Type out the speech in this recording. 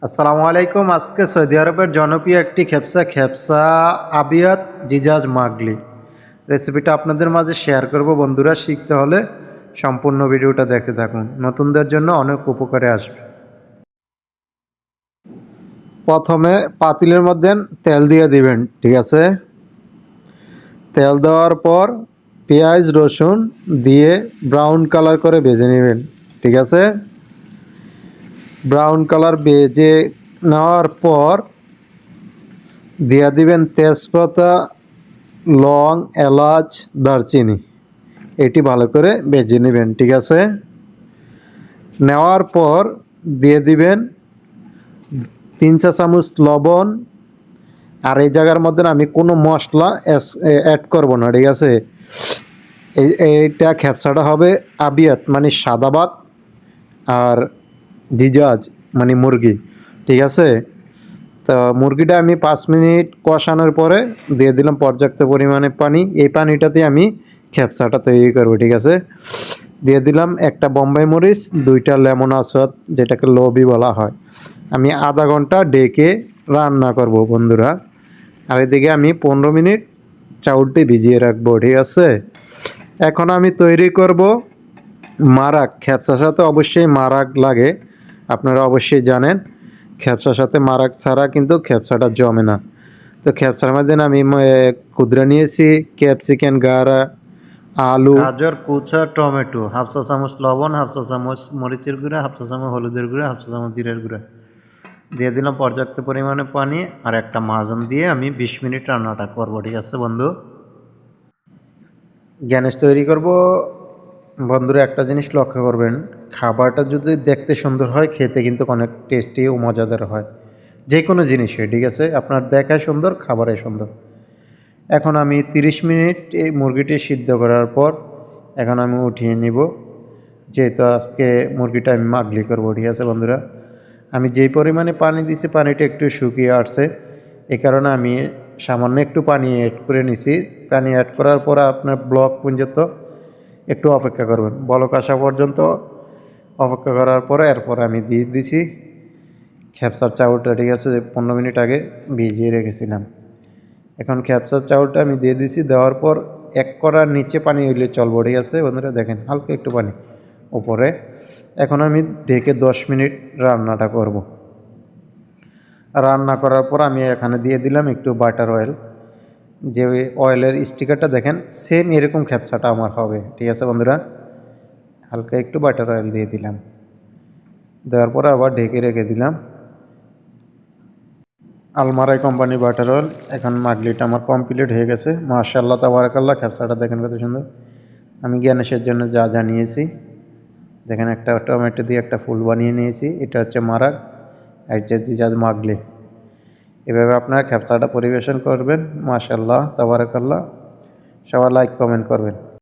আসসালামু আলাইকুম। আজকে সৌদি আরবের জনপ্রিয় একটি খেপসা আবিয়াত জিজাজ মাগলি রেসিপিটা আপনাদের মাঝে শেয়ার করব। বন্ধুরা, শিখতে হলে সম্পূর্ণ ভিডিওটা দেখতে থাকুন, নতুনদের জন্য অনেক উপকারে আসবে। প্রথমে পাতিলের মধ্যে তেল দিয়ে দিবেন, ঠিক আছে। তেল দেওয়ার পর পেঁয়াজ রসুন দিয়ে ব্রাউন কালার করে ভেজে নেবেন, ঠিক আছে। ব্রাউন কালার ভেজে নেওয়ার পর দিয়ে দিবেন তেজপাতা, লং, এলাচ, দারচিনি। এটি ভালো করে ভেজে নেবেন, ঠিক আছে। নেওয়ার পর দিয়ে দিবেন 3 চা চামচ লবণ। আর এই জায়গার মধ্যে আমি কোনো মশলা অ্যাড করব না, ঠিক আছে। এইটা খেপসাটা হবে আবিয়াত মানে সাদা ভাত, আর জিজাজ মানে মুরগি, ঠিক আছে। তো মুরগিটা আমি 5 মিনিট কষানোর পরে দিয়ে দিলাম পর্যাপ্ত পরিমাণে পানি। এই পানিটাতে আমি খেপসাটা তৈরি করবো, ঠিক আছে। দিয়ে দিলাম একটা বোম্বাই মরিচ, 2টা লেমন আসাদ যেটাকে লবি বলা হয়। আমি আধা ঘন্টা ডেকে রান্না করব বন্ধুরা। আর এদিকে আমি 15 মিনিট চাউলটি ভিজিয়ে রাখবো, ঠিক আছে। এখন আমি তৈরি করব মারাক। খেপসার সাথে অবশ্যই মারাক লাগে, আপনারা অবশ্যই জানেন। খেপসার সাথে মারাক ছাড়া কিন্তু খেপসাটা জমে না। তো খেপসার মধ্যে আমি ক্ষুদ্রা নিয়েছি, ক্যাপসিকাম গাড়া, আলু, গাজর কুচা, টমেটো, 1/2 চা চামচ লবণ, 1/2 চা চামচ মরিচের গুঁড়া, 1/2 চা চামচ হলুদের গুঁড়া, 1/2 চা চামচ জিরের গুঁড়া। দিয়ে দিলাম পর্যাপ্ত পরিমাণে পানি আর একটা মাজন দিয়ে আমি 20 মিনিট রান্নাটা করব, ঠিক আছে বন্ধু। গ্যানেশ তৈরি করব বন্ধুরা। একটা জিনিস লক্ষ্য করবেন, খাবারটা যদি দেখতে সুন্দর হয়, খেতে কিন্তু অনেক টেস্টি ও মজাদার হয়। যে কোনো জিনিসই, ঠিক আছে। আপনার দেখায় সুন্দর, খাবারে সুন্দর। এখন আমি 30 মিনিট এই মুরগিটি সিদ্ধ করার পর এখন আমি উঠিয়ে নিব, যেহেতু আজকে মুরগিটা আমি মাগলি করবো, ঠিক আছে বন্ধুরা। আমি যেই পরিমাণে পানি দিছি পানিটা একটু শুকিয়ে আসছে, এই কারণে আমি সামান্য একটু পানি অ্যাড করে নিছি। পানি অ্যাড করার পর আপনার ব্লক পর্যন্ত একটু অপেক্ষা করবেন, বলক আসা পর্যন্ত অপেক্ষা করার পরে এরপর আমি দিয়ে দিছি খেপসার চাউলটা, ঠিক আছে, 15 মিনিট আগে ভিজিয়ে রেখেছিলাম। এখন খেপসার চাউলটা আমি দিয়ে দিছি। দেওয়ার পর এক কড়ার নিচে পানি হইলে চলবো, ঠিক আছে বন্ধুরা। দেখেন হালকা একটু পানি উপরে। এখন আমি ঢেকে 10 মিনিট রান্নাটা করব। রান্না করার পর আমি এখানে দিয়ে দিলাম একটু বাটার অয়েল। যে অয়েলের স্টিকারটা দেখেন সেম এরকম খেপসাটা আমার হবে, ঠিক আছে বন্ধুরা। হালকা একটু বাটার অয়েল দিয়ে দিলাম। দেওয়ার পরে আবার ঢেকে রেখে দিলাম। Almarai company butter oil. এখন মাগলিটা আমার কমপ্লিট হয়ে গেছে। মাশাআল্লাহ তাবারাকাল্লাহ। খেপসাটা দেখেন কত সুন্দর। আমি গ্যানেশের জন্য যা যা নিয়েছি দেখেন, একটা টমেটো দিয়ে একটা ফুল বানিয়ে নিয়েছি। এটা হচ্ছে মারাক, আর যে জিজাজ মাগলি। এভাবে আপনারা খেপসাটা পরিবেশন করবেন। মাশাআল্লাহ তাবারাকাল্লাহ। সবাই লাইক কমেন্ট করবেন।